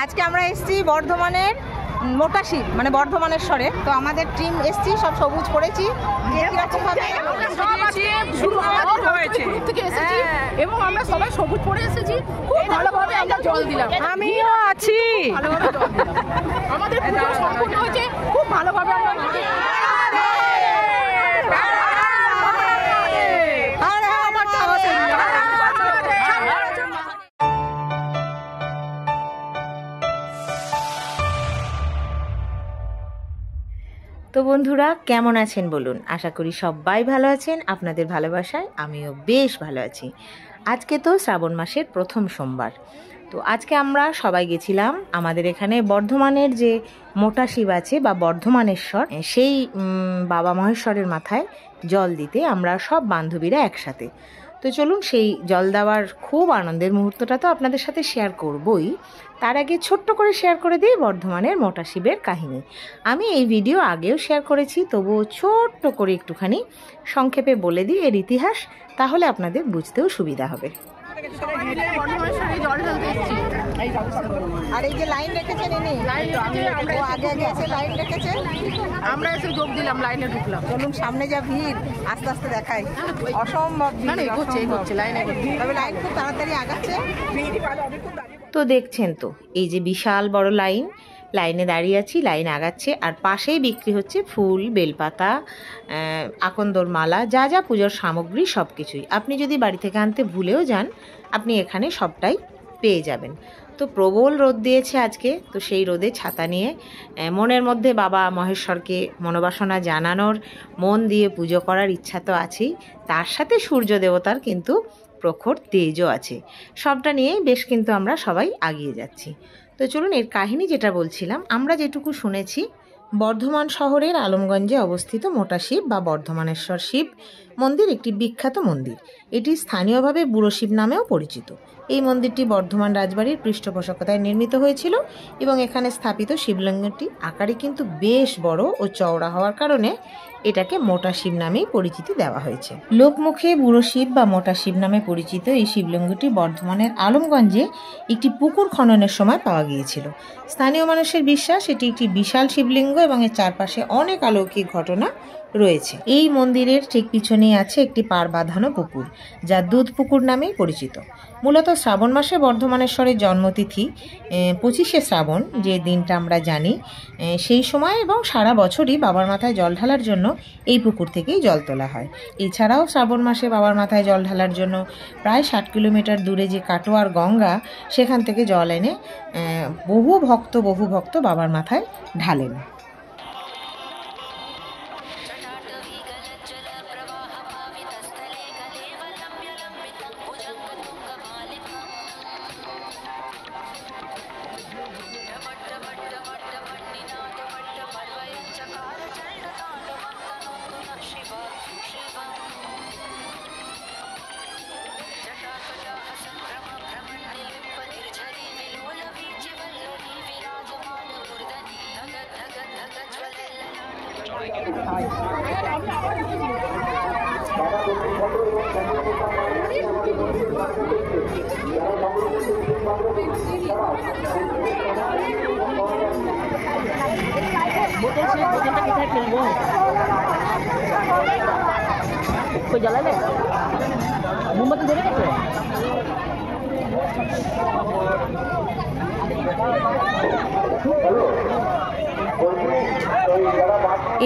আজকে আমরা এসেছি বর্ধমানের মোটা শিব মানে বর্ধমানেশ্বরে। তো আমাদের টিম এসেছি, সব সবুজ পড়েছি। এবং আমরা সবাই সবুজ পরে এসেছি, খুব ভালোভাবে আমরা জল দিলাম। আমিও আছি। আমাদের পুজো সম্পূর্ণ হয়েছে খুব ভালোভাবে। তো বন্ধুরা কেমন আছেন বলুন? আশা করি সবাই ভালো আছেন। আপনাদের ভালোবাসায় আমিও বেশ ভালো আছি। আজকে তো শ্রাবণ মাসের প্রথম সোমবার। তো আজকে আমরা সবাই গেছিলাম আমাদের এখানে বর্ধমানের যে মোটা শিব আছে বা বর্ধমানেশ্বর, সেই বাবা মহেশ্বরের মাথায় জল দিতে আমরা সব বান্ধবীরা একসাথে। তো চলুন সেই জল দেওয়ার খুব আনন্দের মুহূর্তটা তো আপনাদের সাথে শেয়ার করবই। তার আগে ছোট্ট করে শেয়ার করে দিই বর্ধমানের মোটা শিবের কাহিনী। আমি এই ভিডিও আগেও শেয়ার করেছি, তবুও ছোট্ট করে একটুখানি সংক্ষেপে বলে দিই এর ইতিহাস, তাহলে আপনাদের বুঝতেও সুবিধা হবে। আর এই যে লাইন রেখেছেন ইনি, আগে আগে এসে লাইন রেখেছেন, আমরা এসে যোগ দিলাম, লাইনে ঢুকলাম। চলুন সামনে যা ভিড়, আস্তে আস্তে দেখাই। অসম্ভব ভিড়, তবে লাইন খুব তাড়াতাড়ি আগাচ্ছে। তো দেখছেন তো এই যে বিশাল বড় লাইন, লাইনে দাঁড়িয়ে আছি, লাইন আগাচ্ছে। আর পাশেই বিক্রি হচ্ছে ফুল, বেলপাতা, আকন্দর মালা, যা যা পুজোর সামগ্রী সব কিছুই। আপনি যদি বাড়ি থেকে আনতে ভুলেও যান, আপনি এখানে সবটাই পেয়ে যাবেন। তো প্রবল রোদ দিয়েছে আজকে, তো সেই রোদে ছাতা নিয়ে মনের মধ্যে বাবা মহেশ্বরকে মনোবাসনা জানানোর, মন দিয়ে পুজো করার ইচ্ছা তো আছেই, তার সাথে সূর্য দেবতার কিন্তু প্রখর তেজও আছে। সবটা নিয়েই বেশ কিন্তু আমরা সবাই এগিয়ে যাচ্ছি। তো চলুন এর কাহিনী যেটা বলছিলাম, আমরা যেটুকু শুনেছি, বর্ধমান শহরের আলমগঞ্জে অবস্থিত মোটা শিব বা বর্ধমানেশ্বর শিব মন্দির একটি বিখ্যাত মন্দির। এটি স্থানীয়ভাবে বুড়ো শিব নামেও পরিচিত। এই মন্দিরটি বর্ধমান রাজবাড়ির পৃষ্ঠপোষকতায় নির্মিত হয়েছিল এবং এখানে স্থাপিত শিবলিঙ্গটি আকারে কিন্তু বেশ বড় ও চওড়া হওয়ার কারণে এটাকে মোটা শিব নামেই পরিচিতি দেওয়া হয়েছে। লোকমুখে বুড়ো শিব বা মোটা শিব নামে পরিচিত এই শিবলিঙ্গটি বর্ধমানের আলমগঞ্জে একটি পুকুর খননের সময় পাওয়া গিয়েছিল। স্থানীয় মানুষের বিশ্বাস এটি একটি বিশাল শিবলিঙ্গ এবং এর চারপাশে অনেক অলৌকিক ঘটনা রয়েছে। এই মন্দিরের ঠিক পিছনেই আছে একটি পাড় বাঁধানো পুকুর, যা দুধ পুকুর নামেই পরিচিত। মূলত শ্রাবণ মাসে বর্ধমানেশ্বরের জন্মতিথি 25শে শ্রাবণ, যে দিনটা আমরা জানি, সেই সময় এবং সারা বছরই বাবার মাথায় জল ঢালার জন্য এই পুকুর থেকেই জল তোলা হয়। এছাড়াও শ্রাবণ মাসে বাবার মাথায় জল ঢালার জন্য প্রায় 60 কিলোমিটার দূরে যে কাটোয়ার গঙ্গা, সেখান থেকে জল এনে বহু ভক্ত বাবার মাথায় ঢালেন।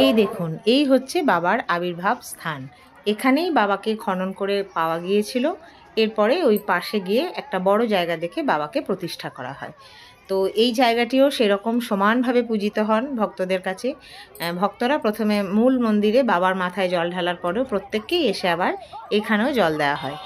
এই দেখুন, এই হচ্ছে বাবার আবির্ভাব স্থান। এখানেই বাবাকে খনন করে পাওয়া গিয়েছিল। এরপরে ওই পাশে গিয়ে একটা বড় জায়গা দেখে বাবাকে প্রতিষ্ঠা করা হয়। তো এই জায়গাটিও সেরকম সমানভাবে পূজিত হন ভক্তদের কাছে। ভক্তরা প্রথমে মূল মন্দিরে বাবার মাথায় জল ঢালার পরেও প্রত্যেককেই এসে আবার এখানেও জল দেওয়া হয়।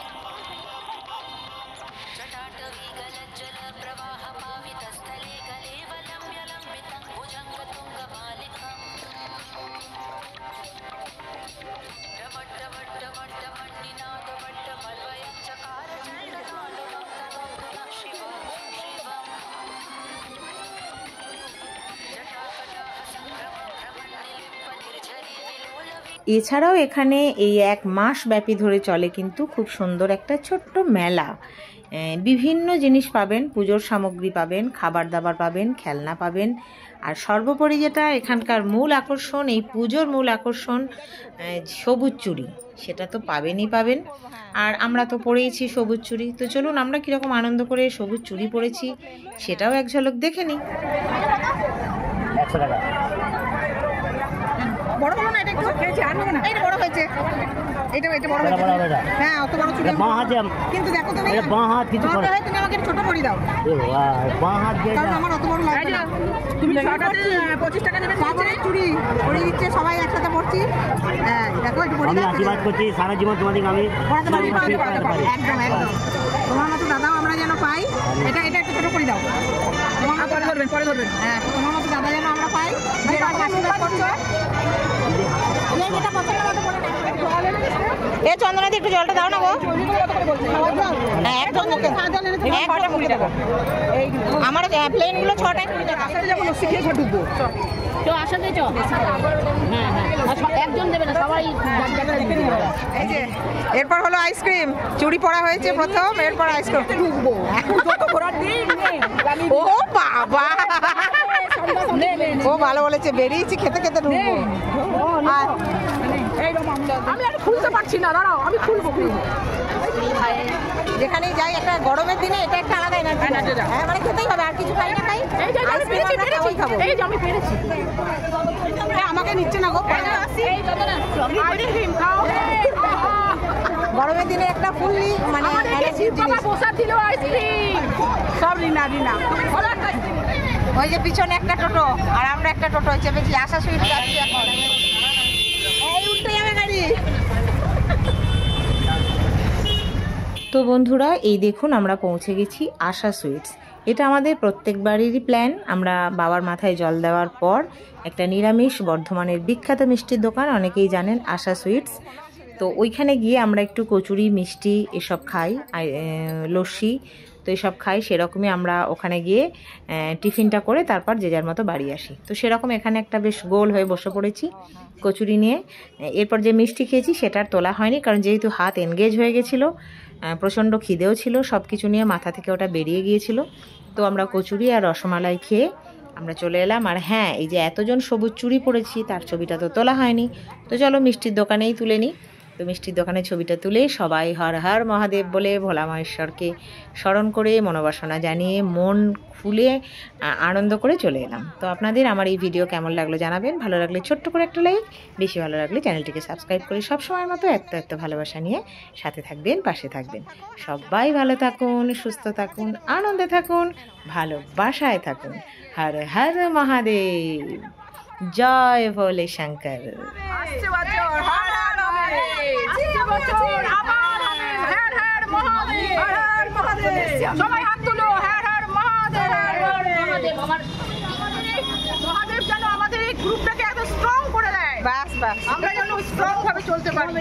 এছাড়াও এখানে এই 1 মাস ব্যাপী ধরে চলে কিন্তু খুব সুন্দর একটা ছোট্ট মেলা। বিভিন্ন জিনিস পাবেন, পুজোর সামগ্রী পাবেন, খাবার দাবার পাবেন, খেলনা পাবেন। আর সর্বোপরি যেটা এখানকার মূল আকর্ষণ, এই পুজোর মূল আকর্ষণ সবুজ চুড়ি, সেটা তো পাবেনই পাবেন। আর আমরা তো পরেইছি সবুজ চুড়ি, তো চলুন আমরা কীরকম আনন্দ করে সবুজ চুড়ি পরেছি সেটাও এক ঝলক দেখে নিই। বড় হলো না এটা একটু? এটা বড় হয়েছে, এটা বড় হয়েছে। হ্যাঁ, অত বড় চুড়ি কিন্তু দেখো তুমি, তুমি আমাকে ছোট করে দাও, কারণ আমার অত বড় লাগবে না। তুমি 25 টাকা নেবে চুড়ি পরিয়ে দিচ্ছে, সবাই একসাথে পড়ছি। হ্যাঁ দেখো, একটু পরিয়ে দাও। আশীর্বাদ করছি সারা জীবন তোমাদের আমি একদম একদম তোমার মতো দাদাও আমরা যেন পাই। এটা একটু ছোট করে দাও, পরে ধরবেন। হ্যাঁ, তোমার মতো দাদা যেন আমরা পাই। এ চন্দনাদি একটু জলটা দাও না গো। হ্যাঁ, একদম মুখে দেবো। আমার প্লেনগুলো 6টায় ঢুকবো। এরপর হলো আইসক্রিম, চুড়ি পড়া হয়েছে প্রথম, এরপর আইসক্রিম ঢুকবো। ও বাবা, ও ভালো বলেছে, বেরিয়েছি খেতে খেতে ঢুকবো। আমি আর খুলতে পারছি না, দাঁড়াও আমি খুলবো। যেখানেই যাই একটা গরমের দিনে এটা একটা আলাদা এনার্জি। হ্যাঁ, মানে খেতেই হবে, আর কিছু খাই না খাই। এই যে আমি পেরেছি। আমাকে নিচ্ছে না গো, গরমের দিনে একটা ফুললি মানে সব রিনা ওই যে পিছনে একটা টোটো আর আমরা একটা টোটো চেপেছি, আশা সুইট যাচ্ছি এখন। এই উঠতে যাবে গাড়ি। তো বন্ধুরা, এই দেখুন আমরা পৌঁছে গেছি আশা সুইটস। এটা আমাদের প্রত্যেকবারেরই প্ল্যান। আমরা বাবার মাথায় জল দেওয়ার পর একটা নিরামিষ বর্ধমানের বিখ্যাত মিষ্টির দোকান, অনেকেই জানেন, আশা সুইটস। তো ওইখানে গিয়ে আমরা একটু কচুরি, মিষ্টি এসব খাই, লস্যি তো এসব খাই। সেরকমই আমরা ওখানে গিয়ে টিফিনটা করে তারপর যে যার মতো বাড়ি আসি। তো সেরকম এখানে একটা বেশ গোল হয়ে বসে পড়েছি কচুরি নিয়ে। এরপর যে মিষ্টি খেয়েছি সেটার তোলা হয়নি, কারণ যেহেতু হাত এনগেজ হয়ে গেছিলো, প্রচণ্ড খিদেও ছিল, সব কিছু নিয়ে মাথা থেকে ওটা বেরিয়ে গিয়েছিল। তো আমরা কচুরি আর রসমালাই খেয়ে আমরা চলে এলাম। আর হ্যাঁ, এই যে এতজন সবুজ চুড়ি পরেছি তার ছবিটা তো তোলা হয়নি, তো চলো মিষ্টির দোকানেই তুলে নিই। তো মিষ্টির দোকানে ছবিটা তুলে সবাই হর হর মহাদেব বলে ভোলা মহেশ্বরকে স্মরণ করে মনোবাসনা জানিয়ে মন খুলে আনন্দ করে চলে এলাম। তো আপনাদের আমার এই ভিডিও কেমন লাগলো জানাবেন। ভালো লাগলে ছোট্ট করে একটা লাইক, বেশি ভালো লাগলে চ্যানেলটিকে সাবস্ক্রাইব করে সবসময়ের মতো এত ভালোবাসা নিয়ে সাথে থাকবেন, পাশে থাকবেন। সবাই ভালো থাকুন, সুস্থ থাকুন, আনন্দে থাকুন, ভালোবাসায় থাকুন। হর হর মহাদেব, জয় ভোলে শঙ্কর। সবাই হাত তুলো, হর হর মহাদেব। মহাদেব যেন আমাদের এই গ্রুপটাকে এত স্ট্রং করে দেয়, বাস আমরা যেন স্ট্রং ভাবে চলতে পারি।